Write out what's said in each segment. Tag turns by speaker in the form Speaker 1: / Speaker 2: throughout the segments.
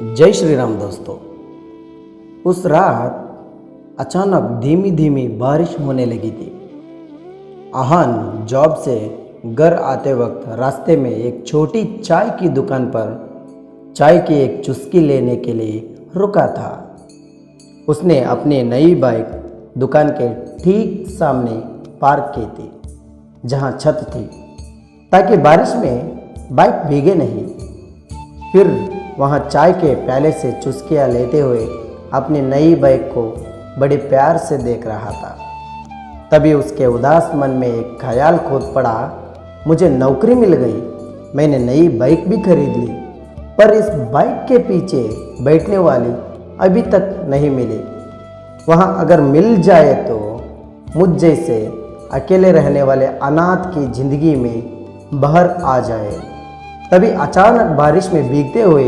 Speaker 1: जय श्री राम दोस्तों। उस रात अचानक धीमी धीमी बारिश होने लगी थी। आहान जॉब से घर आते वक्त रास्ते में एक छोटी चाय की दुकान पर चाय की एक चुस्की लेने के लिए रुका था। उसने अपनी नई बाइक दुकान के ठीक सामने पार्क की थी, जहां छत थी, ताकि बारिश में बाइक भीगे नहीं। फिर वहाँ चाय के प्याले से चुस्कियाँ लेते हुए अपनी नई बाइक को बड़े प्यार से देख रहा था। तभी उसके उदास मन में एक ख्याल कूद पड़ा, मुझे नौकरी मिल गई, मैंने नई बाइक भी खरीद ली, पर इस बाइक के पीछे बैठने वाली अभी तक नहीं मिली। वहाँ अगर मिल जाए तो मुझ जैसे अकेले रहने वाले अनाथ की जिंदगी में बहर आ जाए। तभी अचानक बारिश में भीगते हुए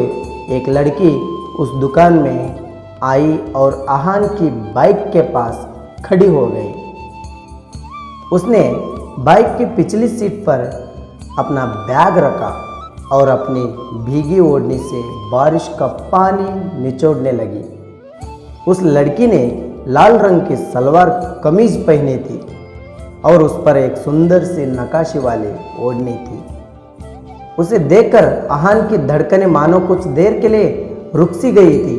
Speaker 1: एक लड़की उस दुकान में आई और आहान की बाइक के पास खड़ी हो गई। उसने बाइक की पिछली सीट पर अपना बैग रखा और अपनी भीगी ओढ़नी से बारिश का पानी निचोड़ने लगी। उस लड़की ने लाल रंग की सलवार कमीज पहनी थी और उस पर एक सुंदर सी नक्काशी वाली ओढ़नी थी। उसे देखकर आहान की धड़कनें मानो कुछ देर के लिए रुक सी गई थी।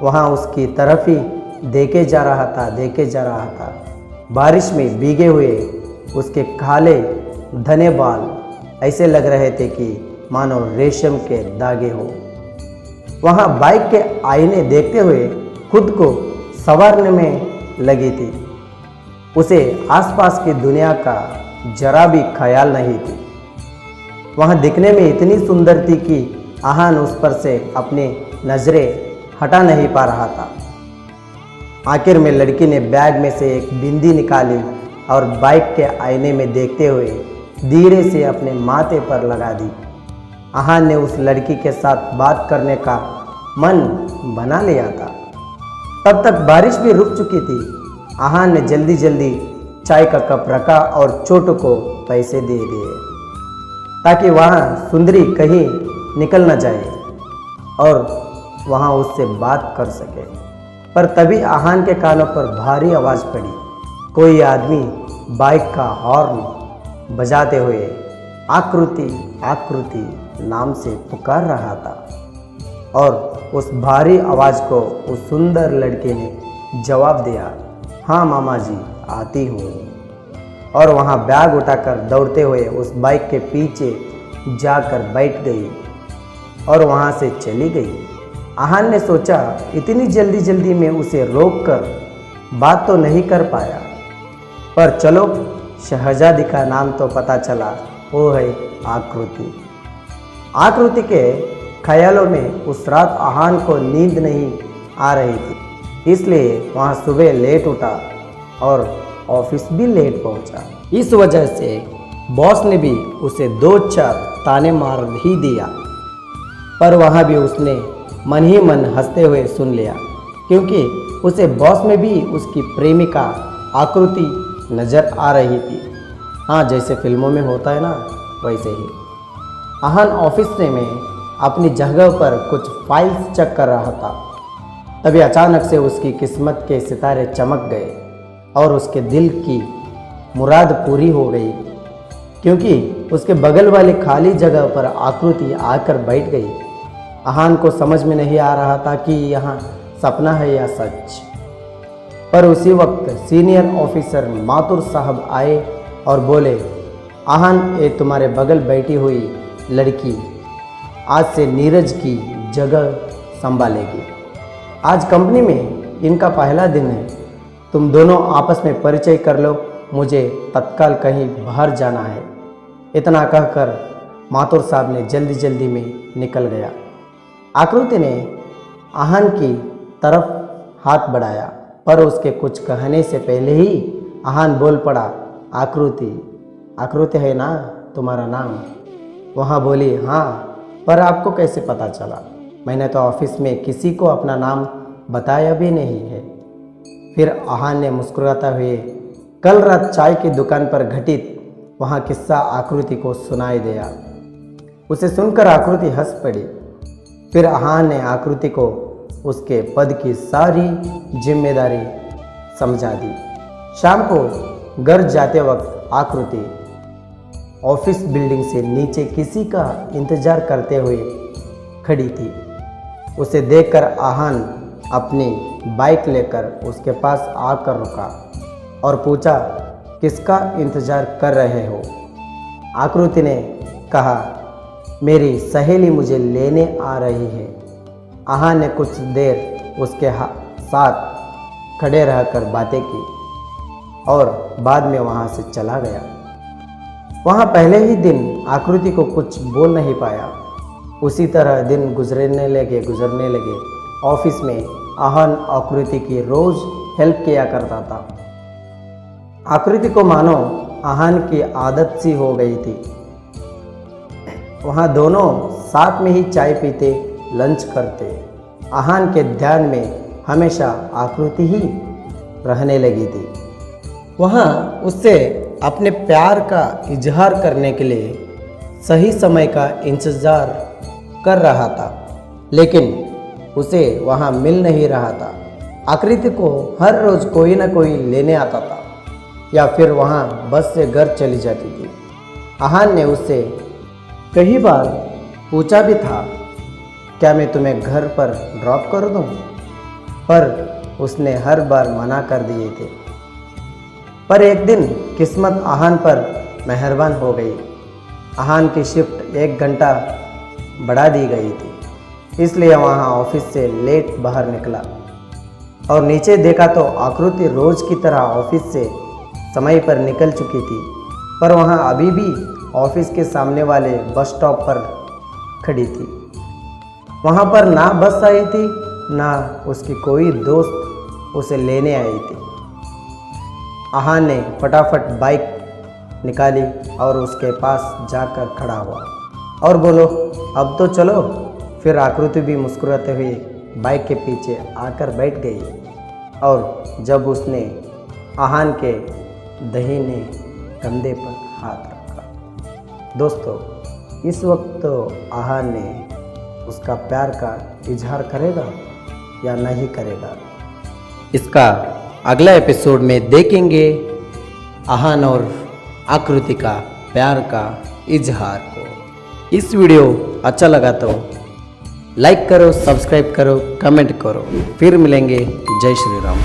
Speaker 1: वहाँ उसकी तरफ ही देखे जा रहा था। बारिश में भीगे हुए उसके काले घने बाल ऐसे लग रहे थे कि मानो रेशम के धागे हो। वहाँ बाइक के आईने देखते हुए खुद को संवारने में लगी थी। उसे आसपास की दुनिया का जरा भी ख्याल नहीं थी। वहाँ दिखने में इतनी सुंदर थी कि आहान उस पर से अपनी नज़रें हटा नहीं पा रहा था। आखिर में लड़की ने बैग में से एक बिंदी निकाली और बाइक के आईने में देखते हुए धीरे से अपने माथे पर लगा दी। आहान ने उस लड़की के साथ बात करने का मन बना लिया था। तब तक बारिश भी रुक चुकी थी। आहान ने जल्दी जल्दी चाय का कप रखा और छोटू को पैसे दे दिए ताकि वहाँ सुंदरी कहीं निकल न जाए और वहाँ उससे बात कर सके। पर तभी आहान के कानों पर भारी आवाज़ पड़ी। कोई आदमी बाइक का हॉर्न बजाते हुए आकृति आकृति नाम से पुकार रहा था और उस भारी आवाज़ को उस सुंदर लड़के ने जवाब दिया, हाँ मामा जी आती हूँ। और वहाँ बैग उठाकर दौड़ते हुए उस बाइक के पीछे जाकर बैठ गई और वहाँ से चली गई। आहान ने सोचा इतनी जल्दी जल्दी में उसे रोककर बात तो नहीं कर पाया, पर चलो शहजादी का नाम तो पता चला, वो है आकृति। आकृति के ख्यालों में उस रात आहान को नींद नहीं आ रही थी, इसलिए वहाँ सुबह लेट उठा और ऑफिस भी लेट पहुंचा। इस वजह से बॉस ने भी उसे 2-4 ताने मार ही दिया, पर वहाँ भी उसने मन ही मन हंसते हुए सुन लिया, क्योंकि उसे बॉस में भी उसकी प्रेमिका आकृति नज़र आ रही थी। हाँ, जैसे फिल्मों में होता है ना, वैसे ही। आहान ऑफिस में अपनी जगह पर कुछ फाइल्स चेक कर रहा था। तभी अचानक से उसकी किस्मत के सितारे चमक गए और उसके दिल की मुराद पूरी हो गई, क्योंकि उसके बगल वाली खाली जगह पर आकृति आकर बैठ गई। आहान को समझ में नहीं आ रहा था कि यहाँ सपना है या सच। पर उसी वक्त सीनियर ऑफिसर माथुर साहब आए और बोले, आहान, ये तुम्हारे बगल बैठी हुई लड़की आज से नीरज की जगह संभालेगी। आज कंपनी में इनका पहला दिन है, तुम दोनों आपस में परिचय कर लो, मुझे तत्काल कहीं बाहर जाना है। इतना कहकर माथुर साहब ने जल्दी जल्दी में निकल गया। आकृति ने आहान की तरफ हाथ बढ़ाया, पर उसके कुछ कहने से पहले ही आहान बोल पड़ा, आकृति, आकृति है ना तुम्हारा नाम? वहाँ बोली, हाँ, पर आपको कैसे पता चला? मैंने तो ऑफिस में किसी को अपना नाम बताया भी नहीं है। फिर आहान ने मुस्कुराता हुए कल रात चाय की दुकान पर घटित वहाँ किस्सा आकृति को सुनाई दिया। उसे सुनकर आकृति हंस पड़ी। फिर आहान ने आकृति को उसके पद की सारी जिम्मेदारी समझा दी। शाम को घर जाते वक्त आकृति ऑफिस बिल्डिंग से नीचे किसी का इंतजार करते हुए खड़ी थी। उसे देखकर आहान अपनी बाइक लेकर उसके पास आकर रुका और पूछा, किसका इंतजार कर रहे हो? आकृति ने कहा, मेरी सहेली मुझे लेने आ रही है। आहान ने कुछ देर उसके साथ खड़े रहकर बातें की और बाद में वहाँ से चला गया। वहाँ पहले ही दिन आकृति को कुछ बोल नहीं पाया। उसी तरह दिन गुजरने लगे। ऑफिस में आहान आकृति की रोज हेल्प किया करता था। आकृति को मानो आहान की आदत सी हो गई थी। वहाँ दोनों साथ में ही चाय पीते, लंच करते। आहान के ध्यान में हमेशा आकृति ही रहने लगी थी। वहाँ उससे अपने प्यार का इजहार करने के लिए सही समय का इंतज़ार कर रहा था, लेकिन उसे वहाँ मिल नहीं रहा था। आकृति को हर रोज़ कोई ना कोई लेने आता था या फिर वहाँ बस से घर चली जाती थी। आहान ने उससे कई बार पूछा भी था, क्या मैं तुम्हें घर पर ड्रॉप कर दूँ? पर उसने हर बार मना कर दिए थे। पर एक दिन किस्मत आहान पर मेहरबान हो गई। आहान की शिफ्ट 1 घंटा बढ़ा दी गई थी, इसलिए वहाँ ऑफिस से लेट बाहर निकला और नीचे देखा तो आकृति रोज की तरह ऑफिस से समय पर निकल चुकी थी, पर वहाँ अभी भी ऑफिस के सामने वाले बस स्टॉप पर खड़ी थी। वहाँ पर ना बस आई थी, ना उसकी कोई दोस्त उसे लेने आई थी। आहान ने फटाफट बाइक निकाली और उसके पास जाकर खड़ा हुआ और बोलो, अब तो चलो। फिर आकृति भी मुस्कुराते हुए बाइक के पीछे आकर बैठ गई और जब उसने आहान के दाहिने कंधे पर हाथ रखा। दोस्तों, इस वक्त तो आहान ने उसका प्यार का इजहार करेगा या नहीं करेगा, इसका अगला एपिसोड में देखेंगे। आहान और आकृति का प्यार का इजहार को। इस वीडियो अच्छा लगा तो लाइक करो, सब्सक्राइब करो, कमेंट करो। फिर मिलेंगे। जय श्री राम।